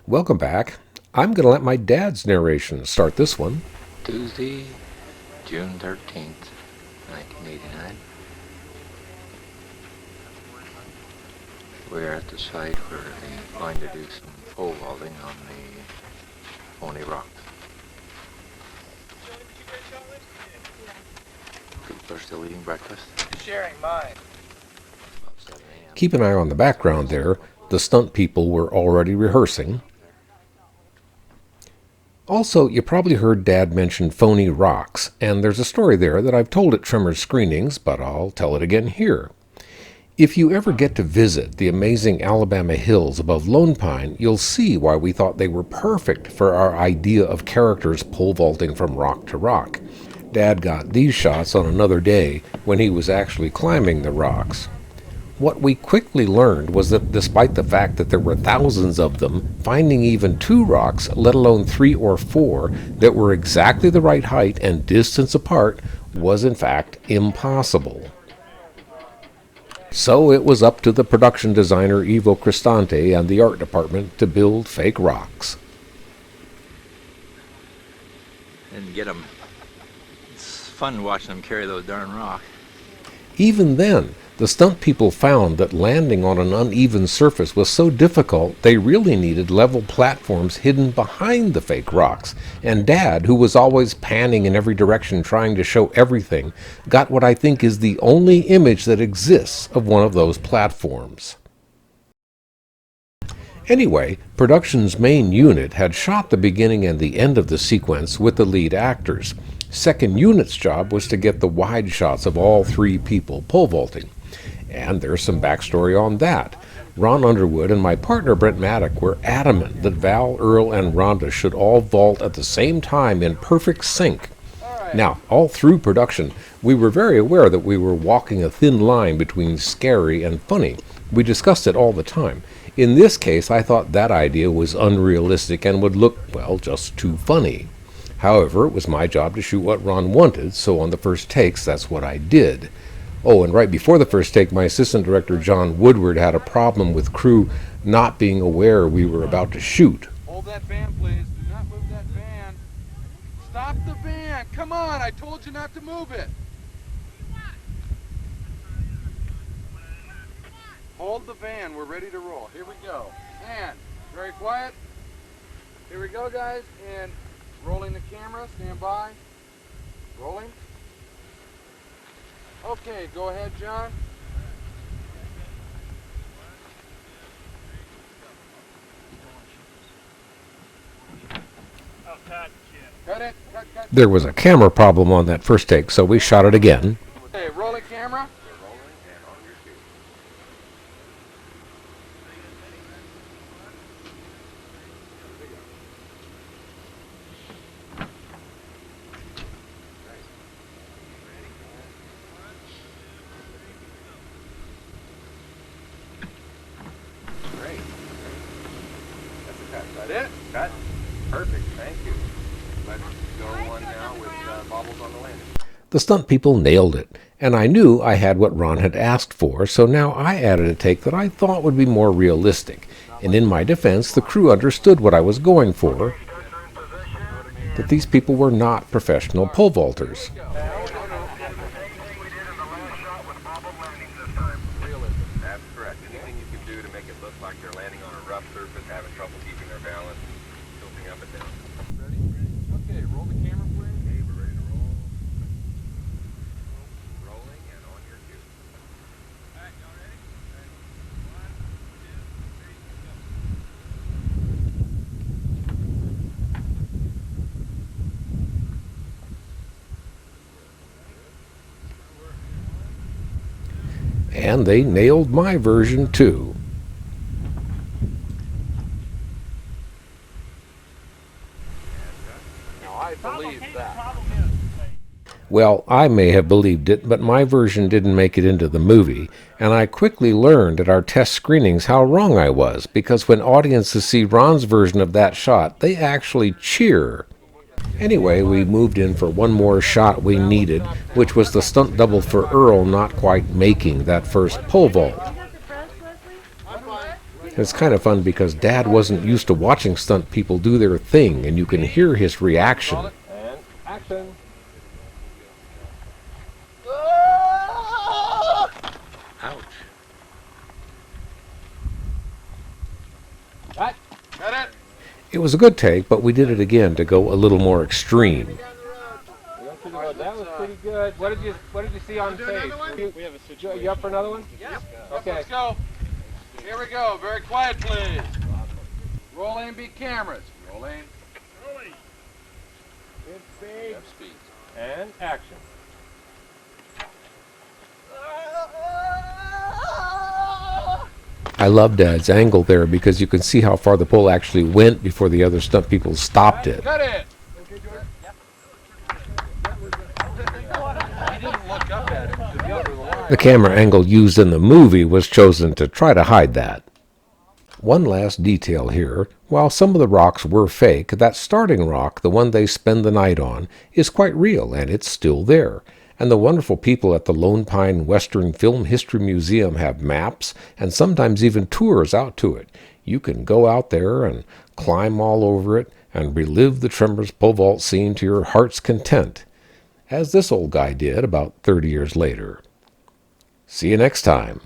Welcome back. I'm going to let my dad's narration start this one. Tuesday, June 13th, 1989. We're at the site where they're going to do some pole vaulting on the Pony Rock. People are still eating breakfast. Sharing mine. About 7 a.m. Keep an eye on the background there. The stunt people were already rehearsing. Also, you probably heard Dad mention phony rocks, and there's a story there that I've told at Tremors screenings, but I'll tell it again here. If you ever get to visit the amazing Alabama hills above Lone Pine, you'll see why we thought they were perfect for our idea of characters pole vaulting from rock to rock. Dad got these shots on another day when he was actually climbing the rocks. What we quickly learned was that despite the fact that there were thousands of them, finding even 2 rocks, let alone 3 or 4, that were exactly the right height and distance apart was in fact impossible. So it was up to the production designer Ivo Cristante and the art department to build fake rocks. And get them. It's fun watching them carry those darn rocks. Even then, the stunt people found that landing on an uneven surface was so difficult they really needed level platforms hidden behind the fake rocks, and Dad, who was always panning in every direction trying to show everything, got what I think is the only image that exists of one of those platforms. Anyway, production's main unit had shot the beginning and the end of the sequence with the lead actors. Second unit's job was to get the wide shots of all 3 people pole vaulting. And there's some backstory on that. Ron Underwood and my partner Brent Maddock were adamant that Val, Earl, and Rhonda should all vault at the same time in perfect sync. Now, all through production, we were very aware that we were walking a thin line between scary and funny. We discussed it all the time. In this case, I thought that idea was unrealistic and would look, well, just too funny. However, it was my job to shoot what Ron wanted, so on the first takes, that's what I did. Oh, and right before the first take, my assistant director, John Woodward, had a problem with crew not being aware we were about to shoot. Hold that van, please. Do not move that van. Stop the van. Come on. I told you not to move it. Hold the van. We're ready to roll. Here we go. And very quiet. Here we go, guys. And rolling the camera. Stand by. Rolling. Okay, go ahead, John. Cut it. Cut. There was a camera problem on that first take, so we shot it again. Okay, rolling camera. Great. That's a cut. Cut it. Cut. Perfect. Thank you. Let's go one now with bobbles on the landing. The stunt people nailed it, and I knew I had what Ron had asked for, so now I added a take that I thought would be more realistic. And in my defense, the crew understood what I was going for, that these people were not professional pole vaulters. That's correct. Anything you can do to make it look like they're landing on a rough surface, having trouble keeping their balance, tilting up and down. Ready? Okay, roll the camera, please. Okay, we're ready to roll. Rolling and on your cue. All right, y'all ready? Ready. 1, 2, 3, go. And they nailed my version too. Now I believe that. Well, I may have believed it, but my version didn't make it into the movie, and I quickly learned at our test screenings how wrong I was, because when audiences see Ron's version of that shot, they actually cheer. Anyway, we moved in for one more shot we needed, which was the stunt double for Earl not quite making that first pole vault. And it's kind of fun because Dad wasn't used to watching stunt people do their thing, and you can hear his reaction. And action. Ouch. Cut. Cut it. It was a good take, but we did it again to go a little more extreme. That was pretty good. What did you see on tape? We have a situation. You up for another one? Yep. Okay. Let's go. Here we go. Very quiet, please. Roll A and B cameras. Roll A. Rolling. Speed. Speed. And action. I love Dad's angle there because you can see how far the pole actually went before the other stunt people stopped it. Cut it. He didn't look up at him to the other line. The camera angle used in the movie was chosen to try to hide that. One last detail here. While some of the rocks were fake, that starting rock, the one they spend the night on, is quite real, and it's still there. And the wonderful people at the Lone Pine Western Film History Museum have maps and sometimes even tours out to it. You can go out there and climb all over it and relive the Tremors pole vault scene to your heart's content, as this old guy did about 30 years later. See you next time.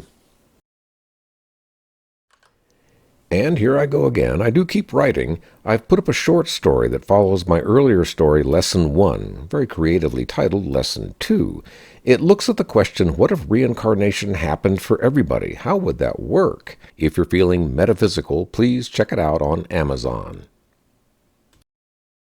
And here I go again. I do keep writing. I've put up a short story that follows my earlier story, Lesson 1, very creatively titled Lesson 2. It looks at the question, what if reincarnation happened for everybody? How would that work? If you're feeling metaphysical, please check it out on Amazon.